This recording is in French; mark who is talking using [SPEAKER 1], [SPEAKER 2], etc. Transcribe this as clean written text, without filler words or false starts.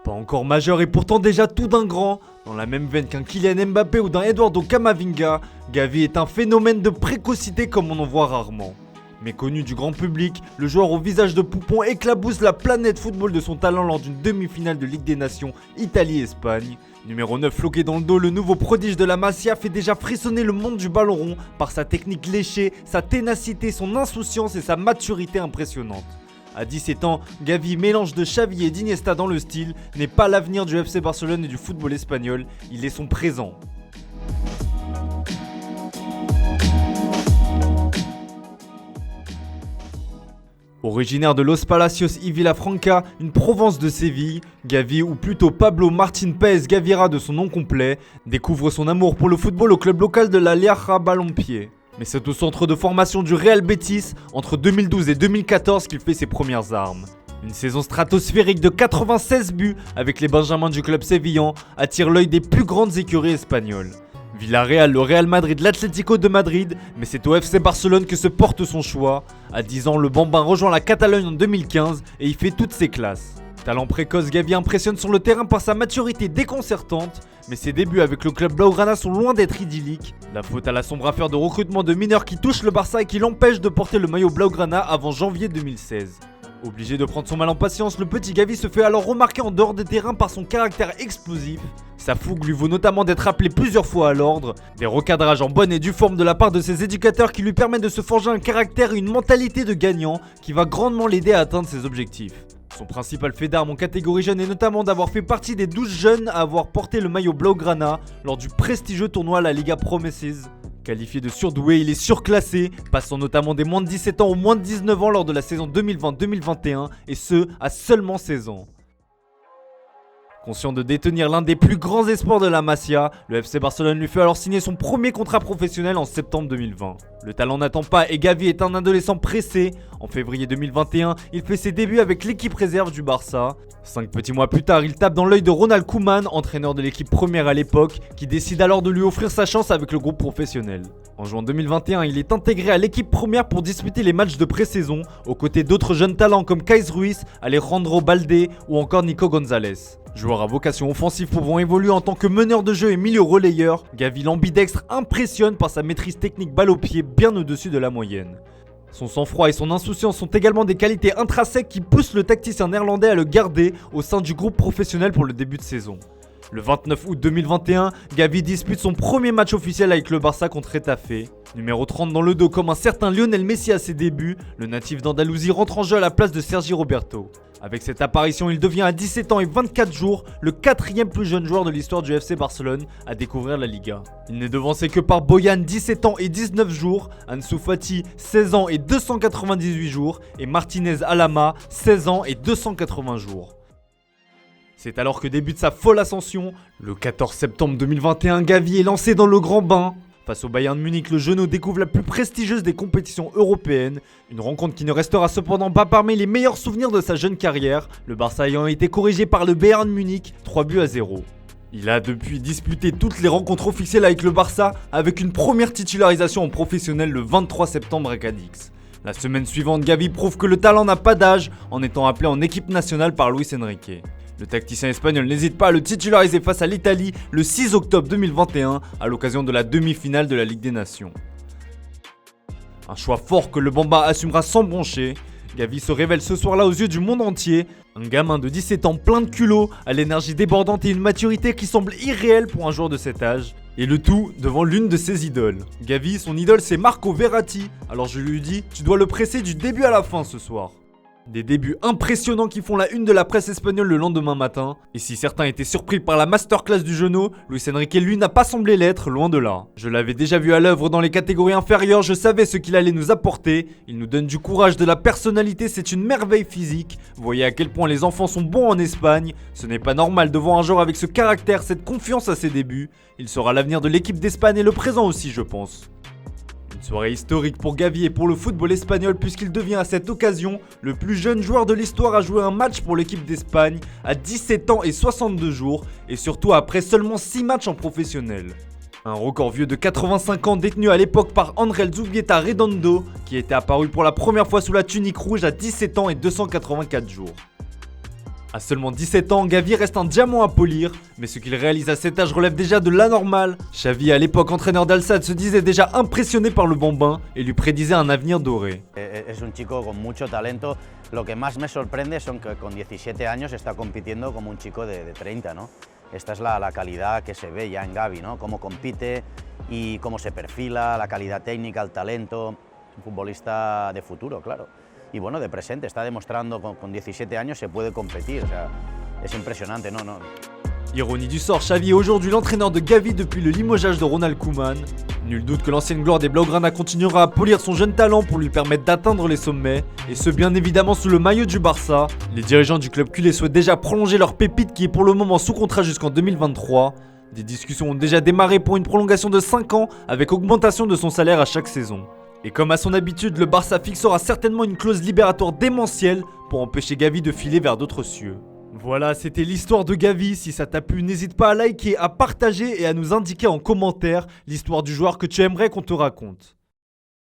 [SPEAKER 1] Pas encore majeur et pourtant déjà tout d'un grand. Dans la même veine qu'un Kylian Mbappé ou d'un Eduardo Camavinga, Gavi est un phénomène de précocité comme on en voit rarement. Méconnu du grand public, le joueur au visage de poupon éclabousse la planète football de son talent lors d'une demi-finale de Ligue des Nations Italie-Espagne. Numéro 9 floqué dans le dos, le nouveau prodige de la Masia fait déjà frissonner le monde du ballon rond par sa technique léchée, sa ténacité, son insouciance et sa maturité impressionnante. À 17 ans, Gavi, mélange de Xavi et d'Iniesta dans le style, n'est pas l'avenir du FC Barcelone et du football espagnol, il est son présent. Originaire de Los Palacios y Vilafranca, une Provence de Séville, Gavi, ou plutôt Pablo Martín Páez Gaviria de son nom complet, découvre son amour pour le football au club local de la Lieja Balompié. Mais c'est au centre de formation du Real Betis, entre 2012 et 2014, qu'il fait ses premières armes. Une saison stratosphérique de 96 buts avec les benjamins du club sévillan attire l'œil des plus grandes écuries espagnoles. Villarreal, le Real Madrid, l'Atlético de Madrid, mais c'est au FC Barcelone que se porte son choix. À 10 ans, le Bambin rejoint la Catalogne en 2015 et y fait toutes ses classes. Talent précoce, Gavi impressionne sur le terrain par sa maturité déconcertante, mais ses débuts avec le club Blaugrana sont loin d'être idylliques. La faute à la sombre affaire de recrutement de mineurs qui touche le Barça et qui l'empêche de porter le maillot Blaugrana avant janvier 2016. Obligé de prendre son mal en patience, le petit Gavi se fait alors remarquer en dehors des terrains par son caractère explosif. Sa fougue lui vaut notamment d'être appelé plusieurs fois à l'ordre, des recadrages en bonne et due forme de la part de ses éducateurs qui lui permettent de se forger un caractère et une mentalité de gagnant qui va grandement l'aider à atteindre ses objectifs. Son principal fait d'armes en catégorie jeune est notamment d'avoir fait partie des 12 jeunes à avoir porté le maillot Blaugrana lors du prestigieux tournoi La Liga Promises. Qualifié de surdoué, il est surclassé, passant notamment des moins de 17 ans aux moins de 19 ans lors de la saison 2020-2021, et ce, à seulement 16 ans. Conscient de détenir l'un des plus grands espoirs de la Masia, le FC Barcelone lui fait alors signer son premier contrat professionnel en septembre 2020. Le talent n'attend pas et Gavi est un adolescent pressé. En février 2021, il fait ses débuts avec l'équipe réserve du Barça. 5 petits mois plus tard, il tape dans l'œil de Ronald Koeman, entraîneur de l'équipe première à l'époque, qui décide alors de lui offrir sa chance avec le groupe professionnel. En juin 2021, il est intégré à l'équipe première pour disputer les matchs de pré-saison, aux côtés d'autres jeunes talents comme Kais Ruiz, Alejandro Balde ou encore Nico González. Joueur à vocation offensive pouvant évoluer en tant que meneur de jeu et milieu relayeur, Gavi l'ambidextre impressionne par sa maîtrise technique balle au pied bien au-dessus de la moyenne. Son sang-froid et son insouciance sont également des qualités intrinsèques qui poussent le tacticien néerlandais à le garder au sein du groupe professionnel pour le début de saison. Le 29 août 2021, Gavi dispute son premier match officiel avec le Barça contre Getafe. Numéro 30 dans le dos comme un certain Lionel Messi à ses débuts, le natif d'Andalousie rentre en jeu à la place de Sergi Roberto. Avec cette apparition, il devient à 17 ans et 24 jours le 4e plus jeune joueur de l'histoire du FC Barcelone à découvrir la Liga. Il n'est devancé que par Boyan, 17 ans et 19 jours, Ansu Fati, 16 ans et 298 jours, et Martinez Alama, 16 ans et 280 jours. C'est alors que débute sa folle ascension. Le 14 septembre 2021, Gavi est lancé dans le grand bain. Face au Bayern Munich, le Genou découvre la plus prestigieuse des compétitions européennes. Une rencontre qui ne restera cependant pas parmi les meilleurs souvenirs de sa jeune carrière, le Barça ayant été corrigé par le Bayern Munich 3-0. Il a depuis disputé toutes les rencontres officielles avec le Barça, avec une première titularisation en professionnel le 23 septembre à Cadix. La semaine suivante, Gavi prouve que le talent n'a pas d'âge en étant appelé en équipe nationale par Luis Enrique. Le tacticien espagnol n'hésite pas à le titulariser face à l'Italie le 6 octobre 2021 à l'occasion de la demi-finale de la Ligue des Nations. Un choix fort que le Bamba assumera sans broncher. Gavi se révèle ce soir-là aux yeux du monde entier. Un gamin de 17 ans plein de culot, à l'énergie débordante et une maturité qui semble irréelle pour un joueur de cet âge. Et le tout devant l'une de ses idoles. Gavi, son idole c'est Marco Verratti. Alors je lui dis, tu dois le presser du début à la fin ce soir. Des débuts impressionnants qui font la une de la presse espagnole le lendemain matin. Et si certains étaient surpris par la masterclass du genou, Luis Enrique lui n'a pas semblé l'être, loin de là. Je l'avais déjà vu à l'œuvre dans les catégories inférieures, je savais ce qu'il allait nous apporter. Il nous donne du courage, de la personnalité, c'est une merveille physique. Voyez à quel point les enfants sont bons en Espagne. Ce n'est pas normal de voir un joueur avec ce caractère, cette confiance à ses débuts. Il sera l'avenir de l'équipe d'Espagne et le présent aussi, je pense. Une soirée historique pour Gavi et pour le football espagnol puisqu'il devient à cette occasion le plus jeune joueur de l'histoire à jouer un match pour l'équipe d'Espagne à 17 ans et 62 jours et surtout après seulement 6 matchs en professionnel. Un record vieux de 85 ans détenu à l'époque par André Zubieta Redondo qui était apparu pour la première fois sous la tunique rouge à 17 ans et 284 jours. À seulement 17 ans, Gavi reste un diamant à polir, mais ce qu'il réalise à cet âge relève déjà de l'anormal. Xavi, à l'époque entraîneur d'Al-Sadd, se disait déjà impressionné par le bambin et lui prédisait un avenir doré.
[SPEAKER 2] Es un chico con mucho talento. Lo que más me sorprende son que con 17 años está compitiendo como un chico de 30, ¿no? Esta es la calidad que se ve ya en Gavi, ¿no? Cómo compite y cómo se perfila, la calidad técnica, el talento. Un futbolista de futuro, claro. Y bueno, de presente, está demostrando con 17 años se puede competir, o sea, es impresionante, no.
[SPEAKER 1] Ironie du sort, Xavi est aujourd'hui l'entraîneur de Gavi depuis le limogeage de Ronald Koeman. Nul doute que l'ancienne gloire des Blaugrana continuera à polir son jeune talent pour lui permettre d'atteindre les sommets, et ce bien évidemment sous le maillot du Barça. Les dirigeants du club culé souhaitent déjà prolonger leur pépite qui est pour le moment sous contrat jusqu'en 2023. Des discussions ont déjà démarré pour une prolongation de 5 ans avec augmentation de son salaire à chaque saison. Et comme à son habitude, le Barça fixera certainement une clause libératoire démentielle pour empêcher Gavi de filer vers d'autres cieux. Voilà, c'était l'histoire de Gavi. Si ça t'a plu, n'hésite pas à liker, à partager et à nous indiquer en commentaire l'histoire du joueur que tu aimerais qu'on te raconte.